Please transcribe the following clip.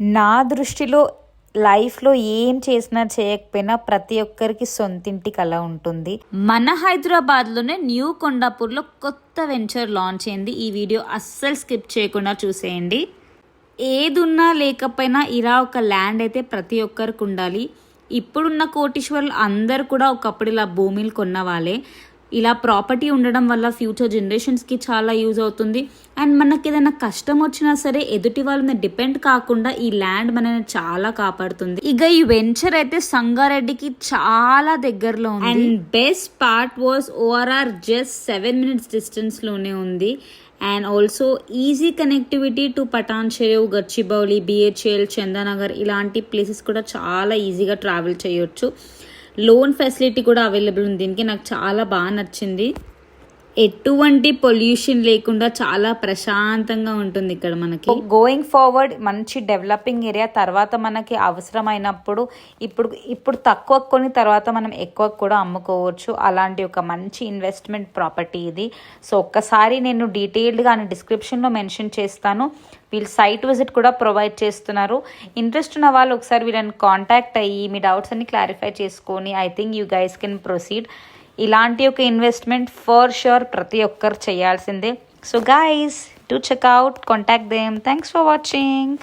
నా దృష్టిలో లైఫ్లో ఏం చేసినా చేయకపోయినా ప్రతి ఒక్కరికి సొంతింటి కల ఉంటుంది. మన హైదరాబాద్లోనే న్యూ కొండాపూర్లో కొత్త వెంచర్ లాంచ్ అయింది. ఈ వీడియో అస్సలు స్కిప్ చేయకుండా చూసేయండి. ఏదున్నా లేకపోయినా ఇలా ఒక ల్యాండ్ అయితే ప్రతి ఒక్కరికి ఉండాలి. ఇప్పుడున్న కోటీశ్వరులు అందరు కూడా ఒకప్పుడు ఇలా భూమిలు కొన్న వాళ్ళే. ఇలా ప్రాపర్టీ ఉండడం వల్ల ఫ్యూచర్ జనరేషన్స్కి చాలా యూజ్ అవుతుంది. అండ్ మనకి ఏదైనా కష్టం వచ్చినా సరే ఎదుటి వాళ్ళ మీద డిపెండ్ కాకుండా ఈ ల్యాండ్ మనని చాలా కాపాడుతుంది. ఇక ఈ వెంచర్ అయితే సంగారెడ్డికి చాలా దగ్గరలో ఉంది. And best part was ORR just 7 minutes డిస్టెన్స్లోనే ఉంది. And also easy connectivity to Patancheru, Gachibowli, BHEL, Chandanagar ఇలాంటి ప్లేసెస్ కూడా చాలా ఈజీగా ట్రావెల్ చేయొచ్చు. లోన్ ఫెసిలిటీ కూడా అవైలబుల్ ఉంది. దీనికి నాకు చాలా బాగా నచ్చింది. ఎటువంటి పొల్యూషన్ లేకుండా చాలా ప్రశాంతంగా ఉంటుంది ఇక్కడ మనకి. గోయింగ్ ఫార్వర్డ్ మంచి డెవలపింగ్ ఏరియా. తర్వాత మనకి అవసరమైనప్పుడు ఇప్పుడు తక్కువ కొని తర్వాత మనం ఎక్కువ కూడా అమ్ముకోవచ్చు. అలాంటి ఒక మంచి ఇన్వెస్ట్మెంట్ ప్రాపర్టీ ఇది. సో ఒక్కసారి నేను డీటెయిల్డ్గా డిస్క్రిప్షన్లో మెన్షన్ చేస్తాను. వీళ్ళు సైట్ విజిట్ కూడా ప్రొవైడ్ చేస్తున్నారు. ఇంట్రెస్ట్ ఉన్న వాళ్ళు ఒకసారి వీళ్ళని కాంటాక్ట్ అయ్యి మీ డౌట్స్ అన్ని క్లారిఫై చేసుకొని I think you guys can proceed. ఇలాంటి ఒక ఇన్వెస్ట్మెంట్ ఫర్ ష్యూర్ ప్రతి ఒక్కరు చేయాల్సిందే. So guys, do checkout, contact them. Thanks for watching.